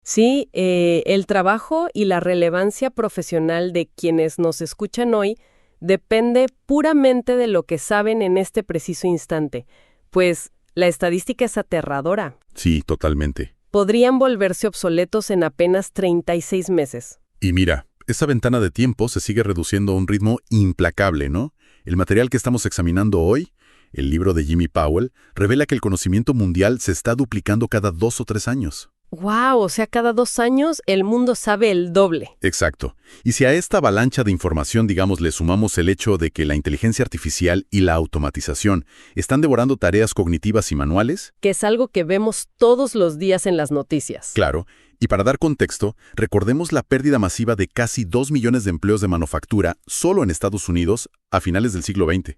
Sí, el trabajo y la relevancia profesional de quienes nos escuchan hoy depende puramente de lo que saben en este preciso instante, pues la estadística es aterradora. Sí, totalmente. Podrían volverse obsoletos en apenas 36 meses. Y mira, esa ventana de tiempo se sigue reduciendo a un ritmo implacable, ¿no? El material que estamos examinando hoy, el libro de Jimmy Powell, revela que el conocimiento mundial se está duplicando cada 2 o 3 años. ¡Wow! O sea, cada 2 años el mundo sabe el doble. Exacto. Y si a esta avalancha de información, digamos, le sumamos el hecho de que la inteligencia artificial y la automatización están devorando tareas cognitivas y manuales. Que es algo que vemos todos los días en las noticias. Claro. Y para dar contexto, recordemos la pérdida masiva de casi 2 millones de empleos de manufactura solo en Estados Unidos a finales del siglo XX.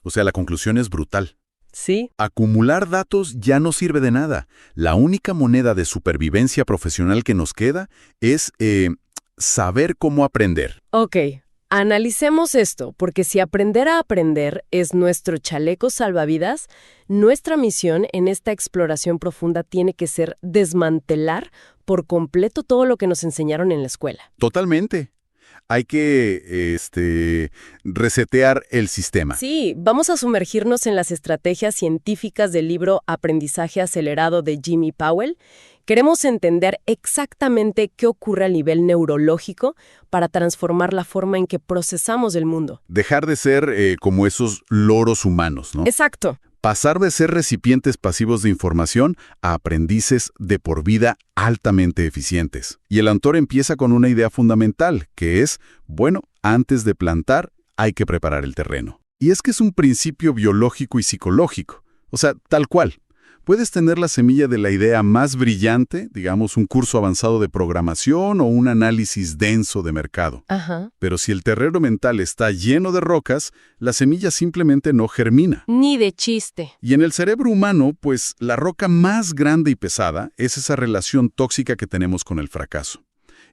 O sea, la conclusión es brutal. Sí. Acumular datos ya no sirve de nada. La única moneda de supervivencia profesional que nos queda es saber cómo aprender. Ok, analicemos esto, porque si aprender a aprender es nuestro chaleco salvavidas, nuestra misión en esta exploración profunda tiene que ser desmantelar por completo todo lo que nos enseñaron en la escuela. Totalmente. Hay que resetear el sistema. Sí, vamos a sumergirnos en las estrategias científicas del libro Aprendizaje Acelerado de Jimmy Powell. Queremos entender exactamente qué ocurre a nivel neurológico para transformar la forma en que procesamos el mundo. Dejar de ser como esos loros humanos, ¿no? Exacto. Pasar de ser recipientes pasivos de información a aprendices de por vida altamente eficientes. Y el autor empieza con una idea fundamental, que es, bueno, antes de plantar hay que preparar el terreno. Y es que es un principio biológico y psicológico. O sea, tal cual. Puedes tener la semilla de la idea más brillante, digamos un curso avanzado de programación o un análisis denso de mercado. Ajá. Pero si el terreno mental está lleno de rocas, la semilla simplemente no germina. Ni de chiste. Y en el cerebro humano, pues la roca más grande y pesada es esa relación tóxica que tenemos con el fracaso.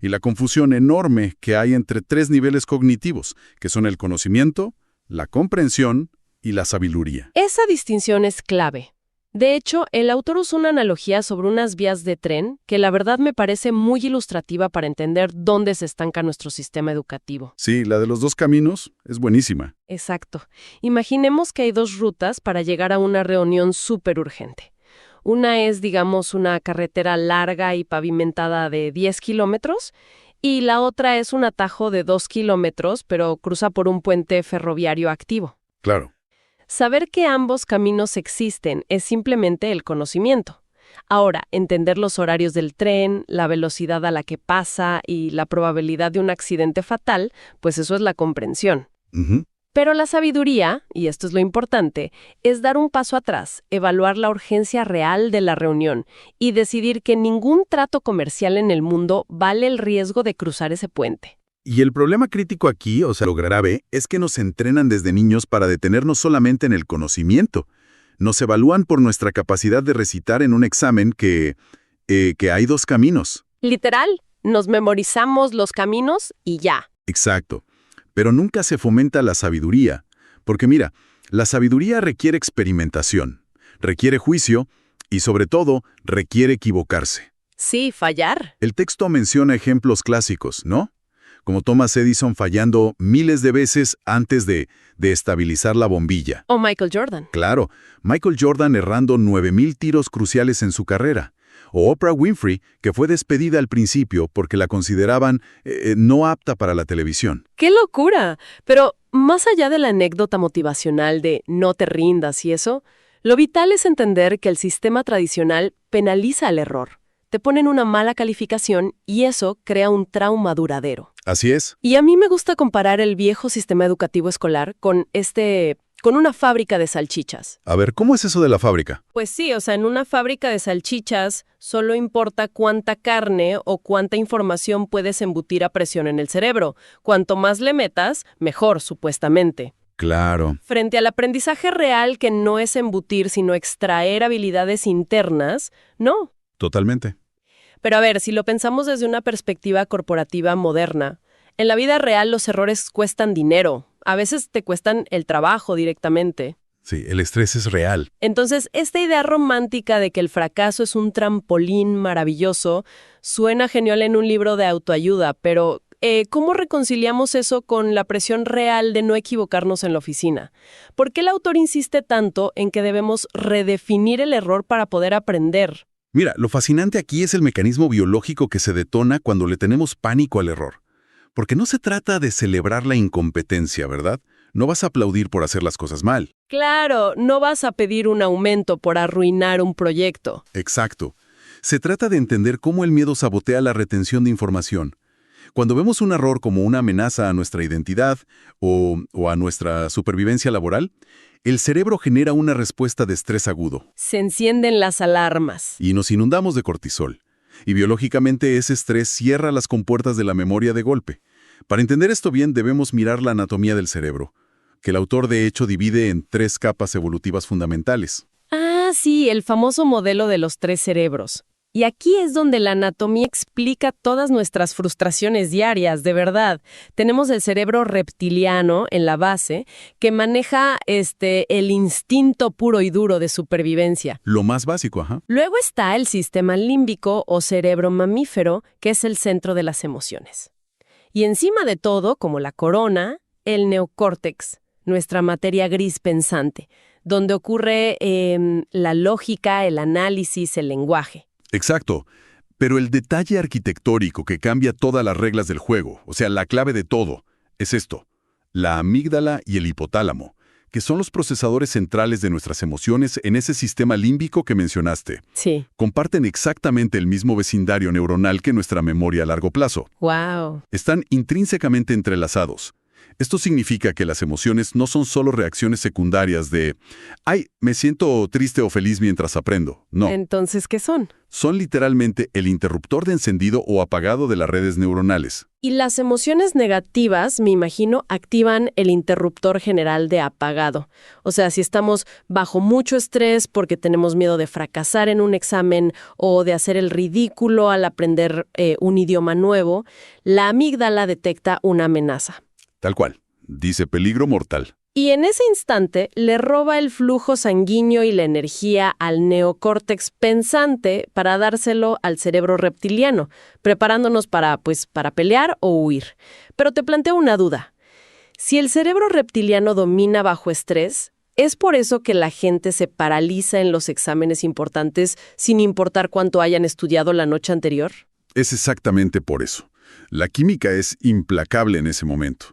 Y la confusión enorme que hay entre 3 niveles cognitivos, que son el conocimiento, la comprensión y la sabiduría. Esa distinción es clave. De hecho, el autor usa una analogía sobre unas vías de tren que la verdad me parece muy ilustrativa para entender dónde se estanca nuestro sistema educativo. Sí, la de los 2 caminos es buenísima. Exacto. Imaginemos que hay 2 rutas para llegar a una reunión súper urgente. Una es, digamos, una carretera larga y pavimentada de 10 kilómetros y la otra es un atajo de 2 kilómetros, pero cruza por un puente ferroviario activo. Claro. Saber que ambos caminos existen es simplemente el conocimiento. Ahora, entender los horarios del tren, la velocidad a la que pasa y la probabilidad de un accidente fatal, pues eso es la comprensión. Uh-huh. Pero la sabiduría, y esto es lo importante, es dar un paso atrás, evaluar la urgencia real de la reunión y decidir que ningún trato comercial en el mundo vale el riesgo de cruzar ese puente. Y el problema crítico aquí, o sea, lo grave, es que nos entrenan desde niños para detenernos solamente en el conocimiento. Nos evalúan por nuestra capacidad de recitar en un examen que hay 2 caminos. Literal, nos memorizamos los caminos y ya. Exacto. Pero nunca se fomenta la sabiduría. Porque mira, la sabiduría requiere experimentación, requiere juicio y sobre todo requiere equivocarse. Sí, fallar. El texto menciona ejemplos clásicos, ¿no? Como Thomas Edison fallando miles de veces antes de estabilizar la bombilla. O Michael Jordan. Claro, Michael Jordan errando 9,000 tiros cruciales en su carrera. O Oprah Winfrey, que fue despedida al principio porque la consideraban no apta para la televisión. ¡Qué locura! Pero más allá de la anécdota motivacional de no te rindas y eso, lo vital es entender que el sistema tradicional penaliza el error. Te ponen una mala calificación y eso crea un trauma duradero. Así es. Y a mí me gusta comparar el viejo sistema educativo escolar con una fábrica de salchichas. A ver, ¿cómo es eso de la fábrica? Pues sí, o sea, en una fábrica de salchichas solo importa cuánta carne o cuánta información puedes embutir a presión en el cerebro. Cuanto más le metas, mejor, supuestamente. Claro. Frente al aprendizaje real, que no es embutir, sino extraer habilidades internas, no. Totalmente. Pero a ver, si lo pensamos desde una perspectiva corporativa moderna, en la vida real los errores cuestan dinero. A veces te cuestan el trabajo directamente. Sí, el estrés es real. Entonces, esta idea romántica de que el fracaso es un trampolín maravilloso suena genial en un libro de autoayuda, pero ¿cómo reconciliamos eso con la presión real de no equivocarnos en la oficina? ¿Por qué el autor insiste tanto en que debemos redefinir el error para poder aprender? Mira, lo fascinante aquí es el mecanismo biológico que se detona cuando le tenemos pánico al error. Porque no se trata de celebrar la incompetencia, ¿verdad? No vas a aplaudir por hacer las cosas mal. Claro, no vas a pedir un aumento por arruinar un proyecto. Exacto. Se trata de entender cómo el miedo sabotea la retención de información. Cuando vemos un error como una amenaza a nuestra identidad o a nuestra supervivencia laboral, el cerebro genera una respuesta de estrés agudo. Se encienden las alarmas. Y nos inundamos de cortisol. Y biológicamente ese estrés cierra las compuertas de la memoria de golpe. Para entender esto bien debemos mirar la anatomía del cerebro, que el autor de hecho divide en 3 capas evolutivas fundamentales. Ah, sí, el famoso modelo de los 3 cerebros. Y aquí es donde la anatomía explica todas nuestras frustraciones diarias, de verdad. Tenemos el cerebro reptiliano en la base, que maneja el instinto puro y duro de supervivencia. Lo más básico, ajá. Luego está el sistema límbico o cerebro mamífero, que es el centro de las emociones. Y encima de todo, como la corona, el neocórtex, nuestra materia gris pensante, donde ocurre la lógica, el análisis, el lenguaje. Exacto. Pero el detalle arquitectónico que cambia todas las reglas del juego, o sea, la clave de todo, es esto: la amígdala y el hipotálamo, que son los procesadores centrales de nuestras emociones en ese sistema límbico que mencionaste. Sí. Comparten exactamente el mismo vecindario neuronal que nuestra memoria a largo plazo. ¡Wow! Están intrínsecamente entrelazados. Esto significa que las emociones no son solo reacciones secundarias de «ay, me siento triste o feliz mientras aprendo». No. Entonces, ¿qué son? Son literalmente el interruptor de encendido o apagado de las redes neuronales. Y las emociones negativas, me imagino, activan el interruptor general de apagado. O sea, si estamos bajo mucho estrés porque tenemos miedo de fracasar en un examen o de hacer el ridículo al aprender un idioma nuevo, la amígdala detecta una amenaza. Tal cual. Dice peligro mortal. Y en ese instante le roba el flujo sanguíneo y la energía al neocórtex pensante para dárselo al cerebro reptiliano, preparándonos para pelear o huir. Pero te planteo una duda. Si el cerebro reptiliano domina bajo estrés, ¿es por eso que la gente se paraliza en los exámenes importantes sin importar cuánto hayan estudiado la noche anterior? Es exactamente por eso. La química es implacable en ese momento.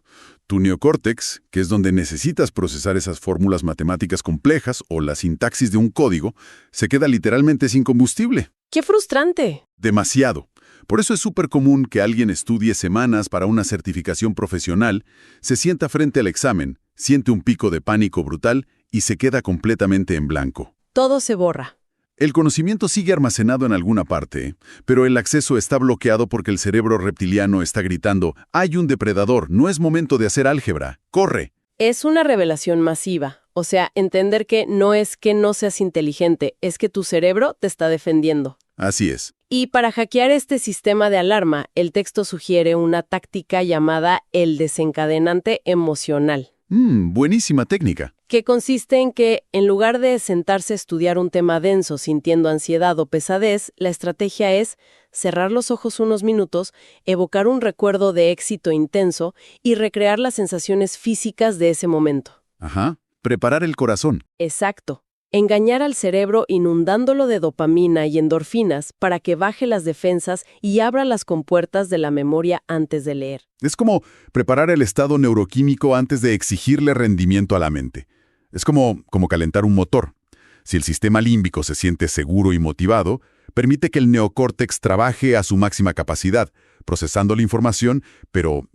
Tu neocórtex, que es donde necesitas procesar esas fórmulas matemáticas complejas o la sintaxis de un código, se queda literalmente sin combustible. ¡Qué frustrante! Demasiado. Por eso es súper común que alguien estudie semanas para una certificación profesional, se sienta frente al examen, siente un pico de pánico brutal y se queda completamente en blanco. Todo se borra. El conocimiento sigue almacenado en alguna parte, pero el acceso está bloqueado porque el cerebro reptiliano está gritando: «Hay un depredador, no es momento de hacer álgebra, corre». Es una revelación masiva. O sea, entender que no seas inteligente, es que tu cerebro te está defendiendo. Así es. Y para hackear este sistema de alarma, el texto sugiere una táctica llamada el desencadenante emocional. Buenísima técnica. Que consiste en que, en lugar de sentarse a estudiar un tema denso sintiendo ansiedad o pesadez, la estrategia es cerrar los ojos unos minutos, evocar un recuerdo de éxito intenso y recrear las sensaciones físicas de ese momento. Ajá. Preparar el corazón. Exacto. Engañar al cerebro inundándolo de dopamina y endorfinas para que baje las defensas y abra las compuertas de la memoria antes de leer. Es como preparar el estado neuroquímico antes de exigirle rendimiento a la mente. Es como calentar un motor. Si el sistema límbico se siente seguro y motivado, permite que el neocórtex trabaje a su máxima capacidad, procesando la información, pero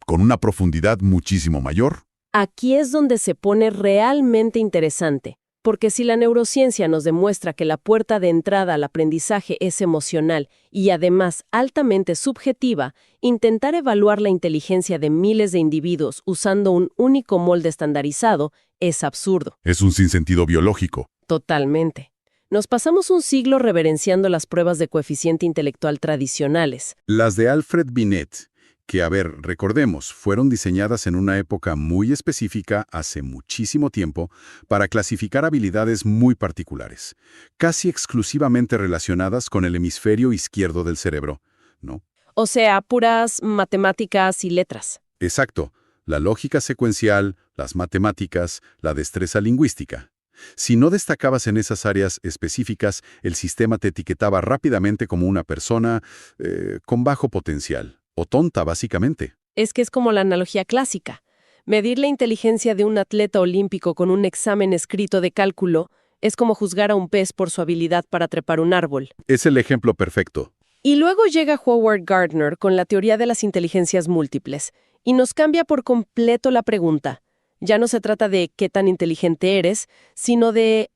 con una profundidad muchísimo mayor. Aquí es donde se pone realmente interesante. Porque si la neurociencia nos demuestra que la puerta de entrada al aprendizaje es emocional y además altamente subjetiva, intentar evaluar la inteligencia de miles de individuos usando un único molde estandarizado es absurdo. Es un sinsentido biológico. Totalmente. Nos pasamos un siglo reverenciando las pruebas de coeficiente intelectual tradicionales. Las de Alfred Binet, Que, a ver, recordemos, fueron diseñadas en una época muy específica, hace muchísimo tiempo, para clasificar habilidades muy particulares, casi exclusivamente relacionadas con el hemisferio izquierdo del cerebro, ¿no? O sea, puras matemáticas y letras. Exacto, la lógica secuencial, las matemáticas, la destreza lingüística. Si no destacabas en esas áreas específicas, el sistema te etiquetaba rápidamente como una persona con bajo potencial, o tonta básicamente. Es que es como la analogía clásica. Medir la inteligencia de un atleta olímpico con un examen escrito de cálculo es como juzgar a un pez por su habilidad para trepar un árbol. Es el ejemplo perfecto. Y luego llega Howard Gardner con la teoría de las inteligencias múltiples y nos cambia por completo la pregunta. Ya no se trata de qué tan inteligente eres, sino de,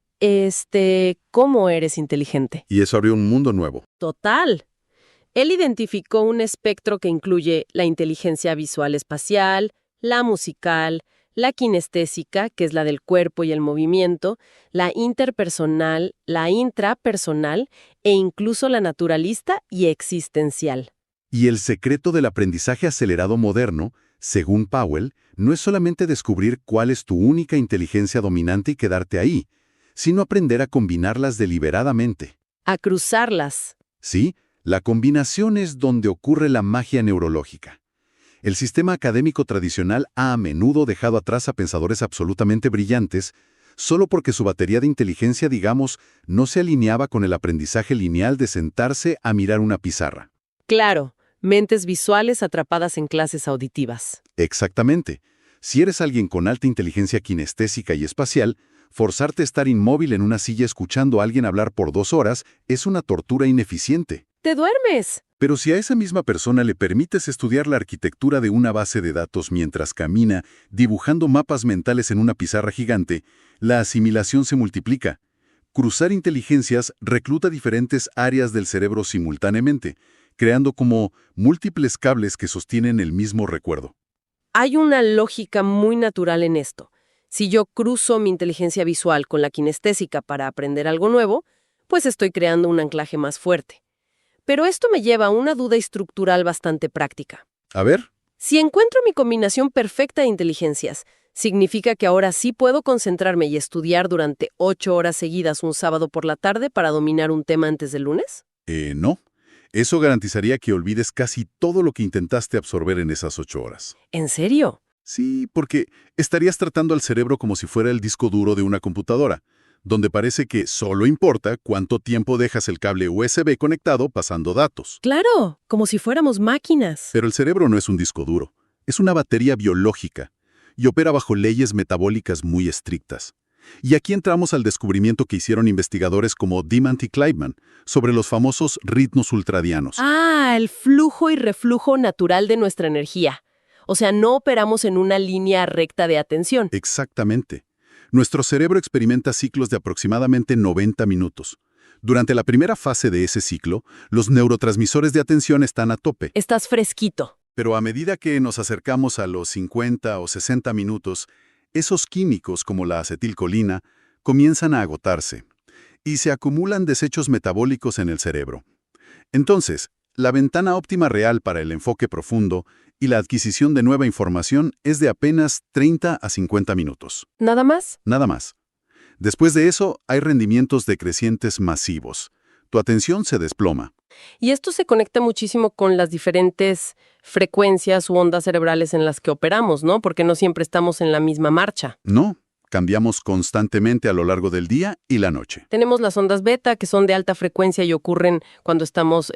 cómo eres inteligente. Y eso abrió un mundo nuevo. Total. Él identificó un espectro que incluye la inteligencia visual espacial, la musical, la kinestésica, que es la del cuerpo y el movimiento, la interpersonal, la intrapersonal e incluso la naturalista y existencial. Y el secreto del aprendizaje acelerado moderno, según Powell, no es solamente descubrir cuál es tu única inteligencia dominante y quedarte ahí, sino aprender a combinarlas deliberadamente. A cruzarlas. Sí, la combinación es donde ocurre la magia neurológica. El sistema académico tradicional ha a menudo dejado atrás a pensadores absolutamente brillantes solo porque su batería de inteligencia, digamos, no se alineaba con el aprendizaje lineal de sentarse a mirar una pizarra. Claro, mentes visuales atrapadas en clases auditivas. Exactamente. Si eres alguien con alta inteligencia kinestésica y espacial, forzarte a estar inmóvil en una silla escuchando a alguien hablar por 2 horas es una tortura ineficiente. ¡Te duermes! Pero si a esa misma persona le permites estudiar la arquitectura de una base de datos mientras camina, dibujando mapas mentales en una pizarra gigante, la asimilación se multiplica. Cruzar inteligencias recluta diferentes áreas del cerebro simultáneamente, creando como múltiples cables que sostienen el mismo recuerdo. Hay una lógica muy natural en esto. Si yo cruzo mi inteligencia visual con la kinestésica para aprender algo nuevo, pues estoy creando un anclaje más fuerte. Pero esto me lleva a una duda estructural bastante práctica. A ver. Si encuentro mi combinación perfecta de inteligencias, ¿significa que ahora sí puedo concentrarme y estudiar durante 8 horas seguidas un sábado por la tarde para dominar un tema antes del lunes? No. Eso garantizaría que olvides casi todo lo que intentaste absorber en esas 8 horas. ¿En serio? Sí, porque estarías tratando al cerebro como si fuera el disco duro de una computadora, donde parece que solo importa cuánto tiempo dejas el cable USB conectado pasando datos. Claro, como si fuéramos máquinas. Pero el cerebro no es un disco duro, es una batería biológica y opera bajo leyes metabólicas muy estrictas. Y aquí entramos al descubrimiento que hicieron investigadores como Dimant y Kleitman sobre los famosos ritmos ultradianos. Ah, el flujo y reflujo natural de nuestra energía. O sea, no operamos en una línea recta de atención. Exactamente. Nuestro cerebro experimenta ciclos de aproximadamente 90 minutos. Durante la primera fase de ese ciclo, los neurotransmisores de atención están a tope. Estás fresquito. Pero a medida que nos acercamos a los 50 o 60 minutos, esos químicos, como la acetilcolina, comienzan a agotarse y se acumulan desechos metabólicos en el cerebro. Entonces, la ventana óptima real para el enfoque profundo y la adquisición de nueva información es de apenas 30 a 50 minutos. ¿Nada más? Nada más. Después de eso, hay rendimientos decrecientes masivos. Tu atención se desploma. Y esto se conecta muchísimo con las diferentes frecuencias u ondas cerebrales en las que operamos, ¿no? Porque no siempre estamos en la misma marcha. No, cambiamos constantemente a lo largo del día y la noche. Tenemos las ondas beta, que son de alta frecuencia y ocurren cuando estamos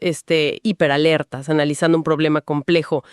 hiperalertas, analizando un problema complejo.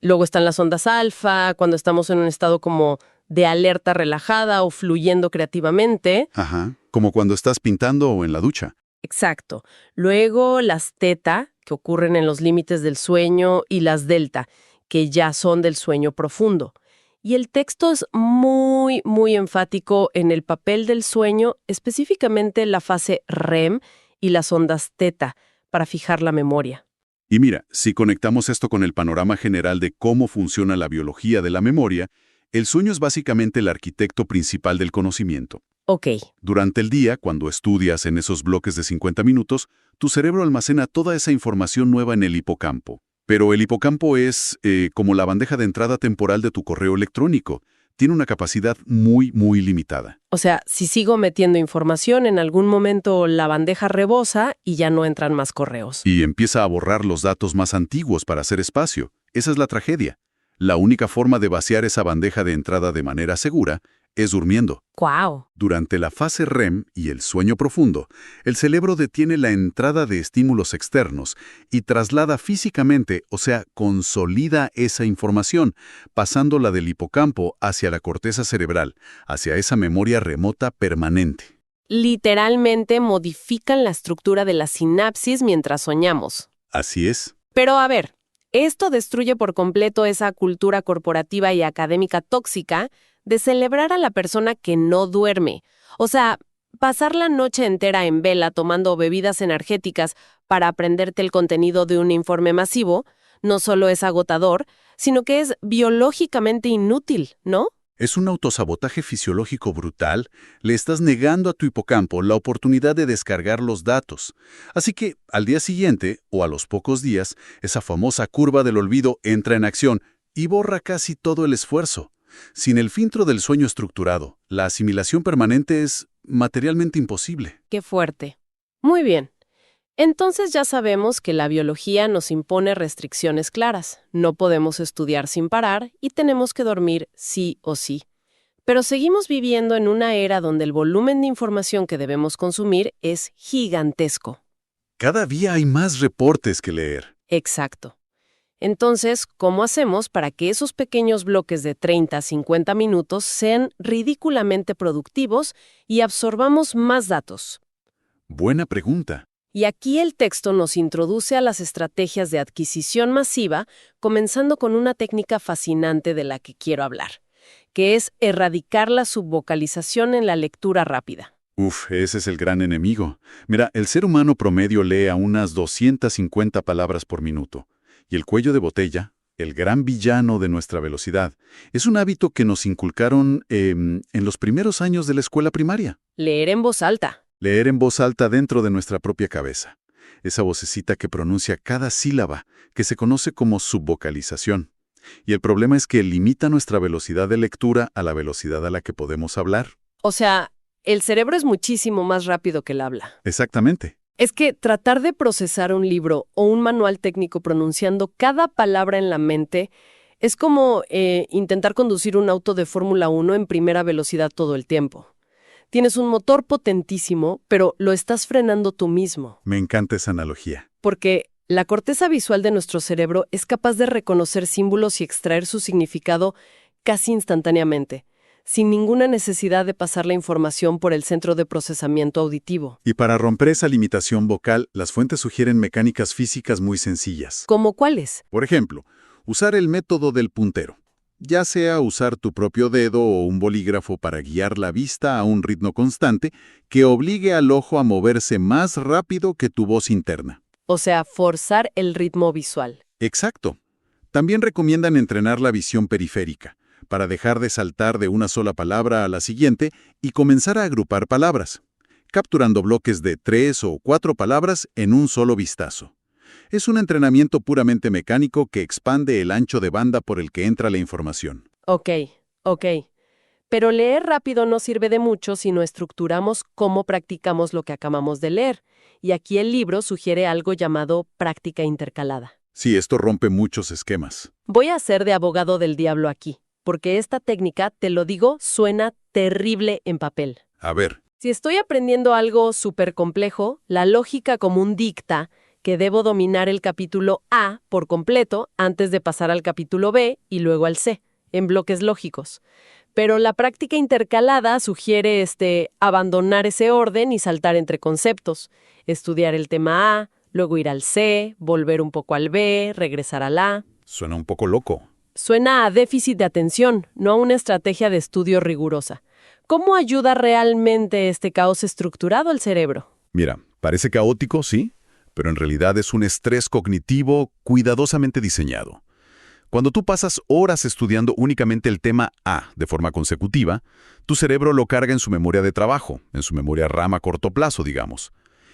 Luego están las ondas alfa, cuando estamos en un estado como de alerta relajada o fluyendo creativamente. Ajá, como cuando estás pintando o en la ducha. Exacto. Luego las teta, que ocurren en los límites del sueño, y las delta, que ya son del sueño profundo. Y el texto es muy, muy enfático en el papel del sueño, específicamente la fase REM y las ondas teta, para fijar la memoria. Y mira, si conectamos esto con el panorama general de cómo funciona la biología de la memoria, el sueño es básicamente el arquitecto principal del conocimiento. Ok. Durante el día, cuando estudias en esos bloques de 50 minutos, tu cerebro almacena toda esa información nueva en el hipocampo. Pero el hipocampo es como la bandeja de entrada temporal de tu correo electrónico. Tiene una capacidad muy, muy limitada. O sea, si sigo metiendo información, en algún momento la bandeja rebosa y ya no entran más correos. Y empieza a borrar los datos más antiguos para hacer espacio. Esa es la tragedia. La única forma de vaciar esa bandeja de entrada de manera segura es durmiendo. ¡Guau! Durante la fase REM y el sueño profundo, el cerebro detiene la entrada de estímulos externos y traslada físicamente, o sea, consolida esa información, pasándola del hipocampo hacia la corteza cerebral, hacia esa memoria remota permanente. Literalmente modifican la estructura de la sinapsis mientras soñamos. Así es. Pero a ver, esto destruye por completo esa cultura corporativa y académica tóxica de celebrar a la persona que no duerme. O sea, pasar la noche entera en vela tomando bebidas energéticas para aprenderte el contenido de un informe masivo no solo es agotador, sino que es biológicamente inútil, ¿no? Es un autosabotaje fisiológico brutal. Le estás negando a tu hipocampo la oportunidad de descargar los datos. Así que, al día siguiente, o a los pocos días, esa famosa curva del olvido entra en acción y borra casi todo el esfuerzo. Sin el filtro del sueño estructurado, la asimilación permanente es materialmente imposible. ¡Qué fuerte! Muy bien. Entonces ya sabemos que la biología nos impone restricciones claras. No podemos estudiar sin parar y tenemos que dormir sí o sí. Pero seguimos viviendo en una era donde el volumen de información que debemos consumir es gigantesco. Cada día hay más reportes que leer. Exacto. Entonces, ¿cómo hacemos para que esos pequeños bloques de 30 a 50 minutos sean ridículamente productivos y absorbamos más datos? Buena pregunta. Y aquí el texto nos introduce a las estrategias de adquisición masiva, comenzando con una técnica fascinante de la que quiero hablar, que es erradicar la subvocalización en la lectura rápida. Ese es el gran enemigo. Mira, el ser humano promedio lee a unas 250 palabras por minuto. Y el cuello de botella, el gran villano de nuestra velocidad, es un hábito que nos inculcaron en los primeros años de la escuela primaria. Leer en voz alta. Leer en voz alta dentro de nuestra propia cabeza. Esa vocecita que pronuncia cada sílaba, que se conoce como subvocalización. Y el problema es que limita nuestra velocidad de lectura a la velocidad a la que podemos hablar. O sea, el cerebro es muchísimo más rápido que el habla. Exactamente. Es que tratar de procesar un libro o un manual técnico pronunciando cada palabra en la mente es como intentar conducir un auto de Fórmula 1 en primera velocidad todo el tiempo. Tienes un motor potentísimo, pero lo estás frenando tú mismo. Me encanta esa analogía. Porque la corteza visual de nuestro cerebro es capaz de reconocer símbolos y extraer su significado casi instantáneamente, sin ninguna necesidad de pasar la información por el centro de procesamiento auditivo. Y para romper esa limitación vocal, las fuentes sugieren mecánicas físicas muy sencillas. ¿Cómo cuáles? Por ejemplo, usar el método del puntero. Ya sea usar tu propio dedo o un bolígrafo para guiar la vista a un ritmo constante que obligue al ojo a moverse más rápido que tu voz interna. O sea, forzar el ritmo visual. Exacto. También recomiendan entrenar la visión periférica, para dejar de saltar de una sola palabra a la siguiente y comenzar a agrupar palabras, capturando bloques de 3 o 4 palabras en un solo vistazo. Es un entrenamiento puramente mecánico que expande el ancho de banda por el que entra la información. Ok. Pero leer rápido no sirve de mucho si no estructuramos cómo practicamos lo que acabamos de leer. Y aquí el libro sugiere algo llamado práctica intercalada. Sí, esto rompe muchos esquemas. Voy a ser de abogado del diablo aquí, porque esta técnica, te lo digo, suena terrible en papel. A ver. Si estoy aprendiendo algo súper complejo, la lógica común dicta que debo dominar el capítulo A por completo antes de pasar al capítulo B y luego al C, en bloques lógicos. Pero la práctica intercalada sugiere abandonar ese orden y saltar entre conceptos, estudiar el tema A, luego ir al C, volver un poco al B, regresar al A. Suena un poco loco. Suena a déficit de atención, no a una estrategia de estudio rigurosa. ¿Cómo ayuda realmente este caos estructurado al cerebro? Mira, parece caótico, sí, pero en realidad es un estrés cognitivo cuidadosamente diseñado. Cuando tú pasas horas estudiando únicamente el tema A de forma consecutiva, tu cerebro lo carga en su memoria de trabajo, en su memoria RAM a corto plazo, digamos.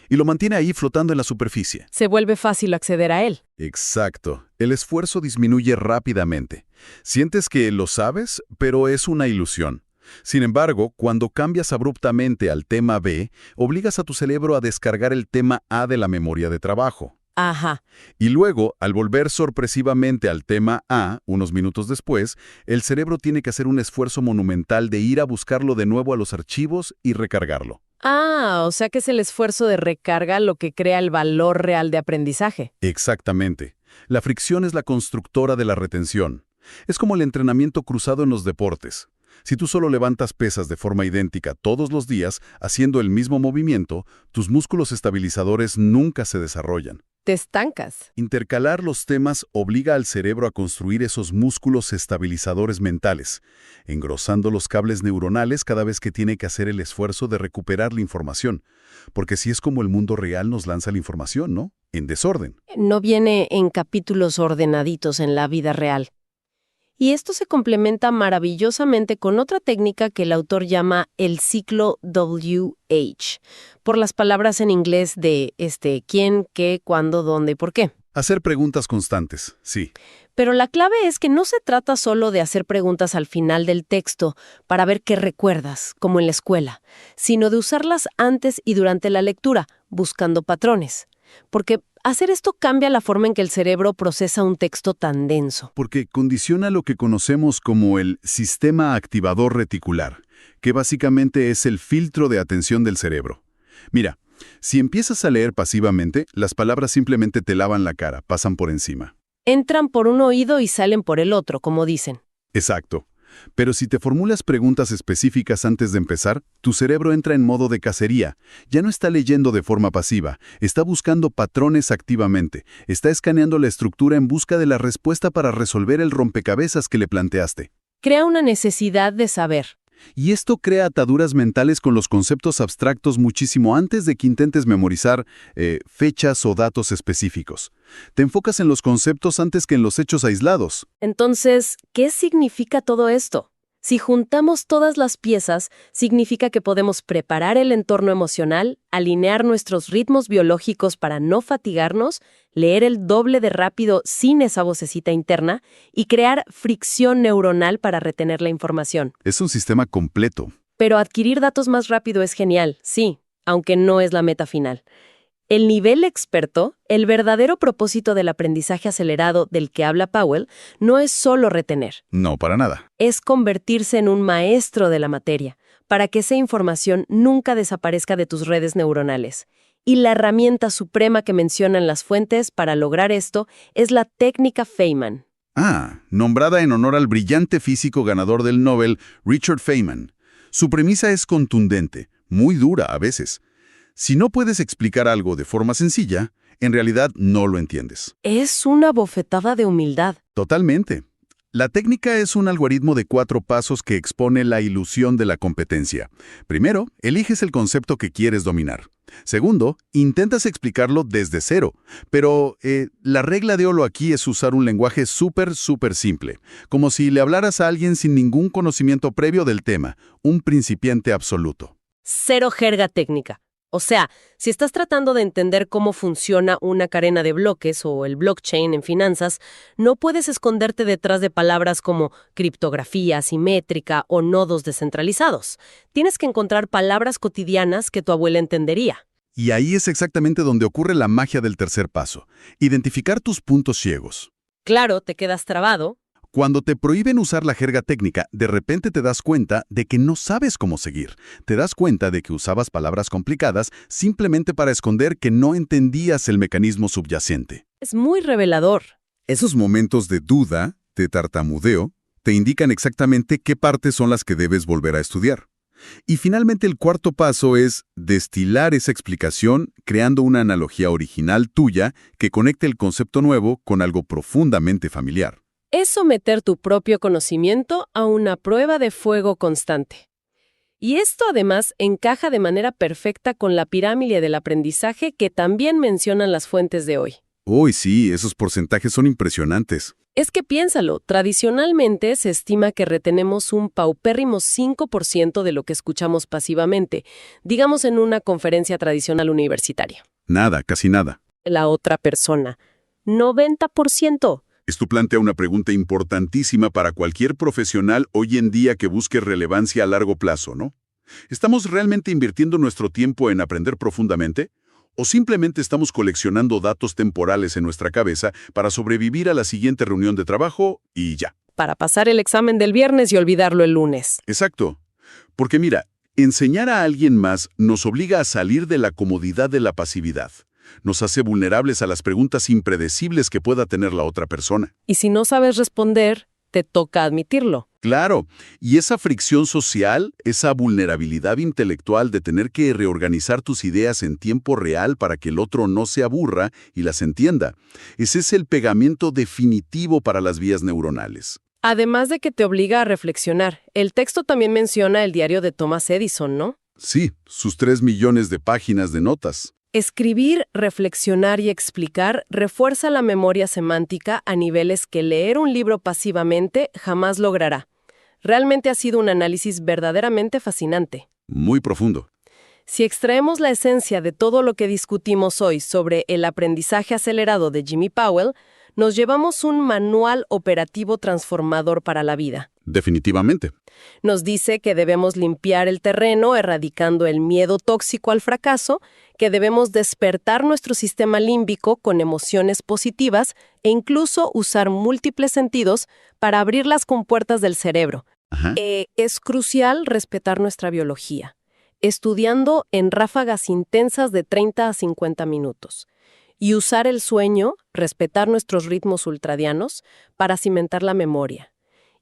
y lo mantiene ahí flotando en la superficie. Se vuelve fácil acceder a él. Exacto. El esfuerzo disminuye rápidamente. Sientes que lo sabes, pero es una ilusión. Sin embargo, cuando cambias abruptamente al tema B, obligas a tu cerebro a descargar el tema A de la memoria de trabajo. Ajá. Y luego, al volver sorpresivamente al tema A, unos minutos después, el cerebro tiene que hacer un esfuerzo monumental de ir a buscarlo de nuevo a los archivos y recargarlo. Ah, o sea que es el esfuerzo de recarga lo que crea el valor real de aprendizaje. Exactamente. La fricción es la constructora de la retención. Es como el entrenamiento cruzado en los deportes. Si tú solo levantas pesas de forma idéntica todos los días, haciendo el mismo movimiento, tus músculos estabilizadores nunca se desarrollan. Te estancas. Intercalar los temas obliga al cerebro a construir esos músculos estabilizadores mentales, engrosando los cables neuronales cada vez que tiene que hacer el esfuerzo de recuperar la información. Porque si es como el mundo real nos lanza la información, ¿no? En desorden. No viene en capítulos ordenaditos en la vida real. Y esto se complementa maravillosamente con otra técnica que el autor llama el ciclo WH, por las palabras en inglés de quién, qué, cuándo, dónde y por qué. Hacer preguntas constantes, sí. Pero la clave es que no se trata solo de hacer preguntas al final del texto para ver qué recuerdas, como en la escuela, sino de usarlas antes y durante la lectura, buscando patrones. Porque hacer esto cambia la forma en que el cerebro procesa un texto tan denso. Porque condiciona lo que conocemos como el sistema activador reticular, que básicamente es el filtro de atención del cerebro. Mira, si empiezas a leer pasivamente, las palabras simplemente te lavan la cara, pasan por encima. Entran por un oído y salen por el otro, como dicen. Exacto. Pero si te formulas preguntas específicas antes de empezar, tu cerebro entra en modo de cacería. Ya no está leyendo de forma pasiva, está buscando patrones activamente, está escaneando la estructura en busca de la respuesta para resolver el rompecabezas que le planteaste. Crea una necesidad de saber. Y esto crea ataduras mentales con los conceptos abstractos muchísimo antes de que intentes memorizar fechas o datos específicos. Te enfocas en los conceptos antes que en los hechos aislados. Entonces, ¿qué significa todo esto? Si juntamos todas las piezas, significa que podemos preparar el entorno emocional, alinear nuestros ritmos biológicos para no fatigarnos, leer el doble de rápido sin esa vocecita interna y crear fricción neuronal para retener la información. Es un sistema completo. Pero adquirir datos más rápido es genial, sí, aunque no es la meta final. El nivel experto, el verdadero propósito del aprendizaje acelerado del que habla Powell, no es solo retener. No, para nada. Es convertirse en un maestro de la materia, para que esa información nunca desaparezca de tus redes neuronales. Y la herramienta suprema que mencionan las fuentes para lograr esto es la técnica Feynman. Nombrada en honor al brillante físico ganador del Nobel, Richard Feynman. Su premisa es contundente, muy dura a veces. Si no puedes explicar algo de forma sencilla, en realidad no lo entiendes. Es una bofetada de humildad. Totalmente. La técnica es un algoritmo de 4 pasos que expone la ilusión de la competencia. Primero, eliges el concepto que quieres dominar. Segundo, intentas explicarlo desde cero. Pero la regla de oro aquí es usar un lenguaje súper simple. Como si le hablaras a alguien sin ningún conocimiento previo del tema. Un principiante absoluto. Cero jerga técnica. O sea, si estás tratando de entender cómo funciona una cadena de bloques o el blockchain en finanzas, no puedes esconderte detrás de palabras como criptografía simétrica o nodos descentralizados. Tienes que encontrar palabras cotidianas que tu abuela entendería. Y ahí es exactamente donde ocurre la magia del tercer paso. Identificar tus puntos ciegos. Claro, te quedas trabado. Cuando te prohíben usar la jerga técnica, de repente te das cuenta de que no sabes cómo seguir. Te das cuenta de que usabas palabras complicadas simplemente para esconder que no entendías el mecanismo subyacente. Es muy revelador. Esos momentos de duda, de tartamudeo, te indican exactamente qué partes son las que debes volver a estudiar. Y finalmente el cuarto paso es destilar esa explicación creando una analogía original tuya que conecte el concepto nuevo con algo profundamente familiar. Es someter tu propio conocimiento a una prueba de fuego constante. Y esto además encaja de manera perfecta con la pirámide del aprendizaje que también mencionan las fuentes de hoy. Uy, sí, esos porcentajes son impresionantes. Es que piénsalo, tradicionalmente se estima que retenemos un paupérrimo 5% de lo que escuchamos pasivamente, digamos en una conferencia tradicional universitaria. Nada, casi nada. La otra persona, 90%. Esto plantea una pregunta importantísima para cualquier profesional hoy en día que busque relevancia a largo plazo, ¿no? ¿Estamos realmente invirtiendo nuestro tiempo en aprender profundamente? ¿O simplemente estamos coleccionando datos temporales en nuestra cabeza para sobrevivir a la siguiente reunión de trabajo y ya? Para pasar el examen del viernes y olvidarlo el lunes. Exacto. Porque mira, enseñar a alguien más nos obliga a salir de la comodidad de la pasividad. Nos hace vulnerables a las preguntas impredecibles que pueda tener la otra persona. Y si no sabes responder, te toca admitirlo. Claro, y esa fricción social, esa vulnerabilidad intelectual de tener que reorganizar tus ideas en tiempo real para que el otro no se aburra y las entienda, ese es el pegamento definitivo para las vías neuronales. Además de que te obliga a reflexionar, el texto también menciona el diario de Thomas Edison, ¿no? Sí, sus 3 millones de páginas de notas. Escribir, reflexionar y explicar refuerza la memoria semántica a niveles que leer un libro pasivamente jamás logrará. Realmente ha sido un análisis verdaderamente fascinante. Muy profundo. Si extraemos la esencia de todo lo que discutimos hoy sobre el aprendizaje acelerado de Jimmy Powell, nos llevamos un manual operativo transformador para la vida. Definitivamente. Nos dice que debemos limpiar el terreno erradicando el miedo tóxico al fracaso, que debemos despertar nuestro sistema límbico con emociones positivas e incluso usar múltiples sentidos para abrir las compuertas del cerebro. Es crucial respetar nuestra biología, estudiando en ráfagas intensas de 30 a 50 minutos. Y usar el sueño, respetar nuestros ritmos ultradianos, para cimentar la memoria.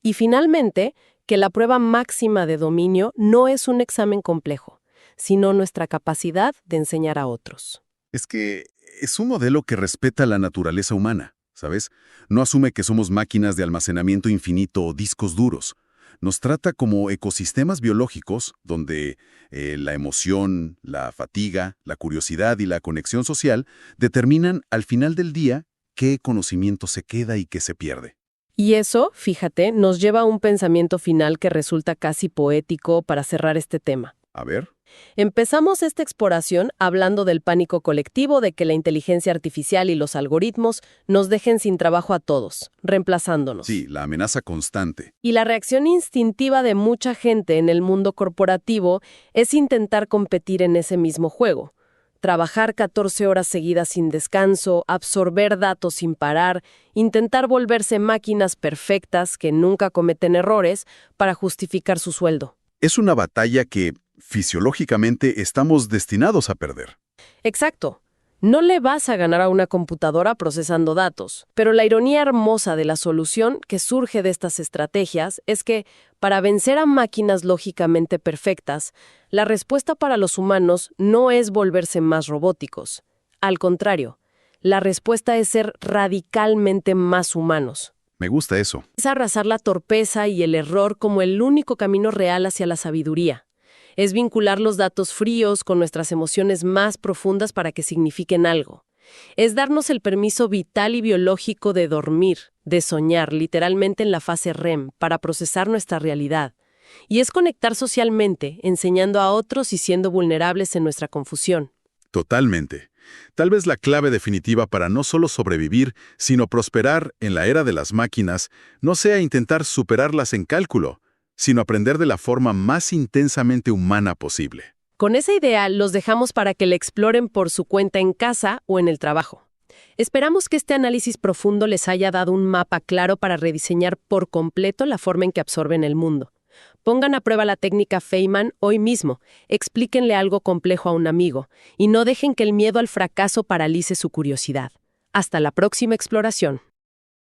Y finalmente, que la prueba máxima de dominio no es un examen complejo, sino nuestra capacidad de enseñar a otros. Es que es un modelo que respeta la naturaleza humana, ¿sabes? No asume que somos máquinas de almacenamiento infinito o discos duros. Nos trata como ecosistemas biológicos donde la emoción, la fatiga, la curiosidad y la conexión social determinan al final del día qué conocimiento se queda y qué se pierde. Y eso, fíjate, nos lleva a un pensamiento final que resulta casi poético para cerrar este tema. A ver. Empezamos esta exploración hablando del pánico colectivo de que la inteligencia artificial y los algoritmos nos dejen sin trabajo a todos, reemplazándonos. Sí, la amenaza constante. Y la reacción instintiva de mucha gente en el mundo corporativo es intentar competir en ese mismo juego. Trabajar 14 horas seguidas sin descanso, absorber datos sin parar, intentar volverse máquinas perfectas que nunca cometen errores para justificar su sueldo. Es una batalla que fisiológicamente estamos destinados a perder. Exacto. No le vas a ganar a una computadora procesando datos, pero la ironía hermosa de la solución que surge de estas estrategias es que, para vencer a máquinas lógicamente perfectas, la respuesta para los humanos no es volverse más robóticos. Al contrario, la respuesta es ser radicalmente más humanos. Me gusta eso. Es abrazar la torpeza y el error como el único camino real hacia la sabiduría. Es vincular los datos fríos con nuestras emociones más profundas para que signifiquen algo. Es darnos el permiso vital y biológico de dormir, de soñar, literalmente en la fase REM, para procesar nuestra realidad. Y es conectar socialmente, enseñando a otros y siendo vulnerables en nuestra confusión. Totalmente. Tal vez la clave definitiva para no solo sobrevivir, sino prosperar en la era de las máquinas, no sea intentar superarlas en cálculo, sino aprender de la forma más intensamente humana posible. Con esa idea, los dejamos para que la exploren por su cuenta en casa o en el trabajo. Esperamos que este análisis profundo les haya dado un mapa claro para rediseñar por completo la forma en que absorben el mundo. Pongan a prueba la técnica Feynman hoy mismo, explíquenle algo complejo a un amigo y no dejen que el miedo al fracaso paralice su curiosidad. Hasta la próxima exploración.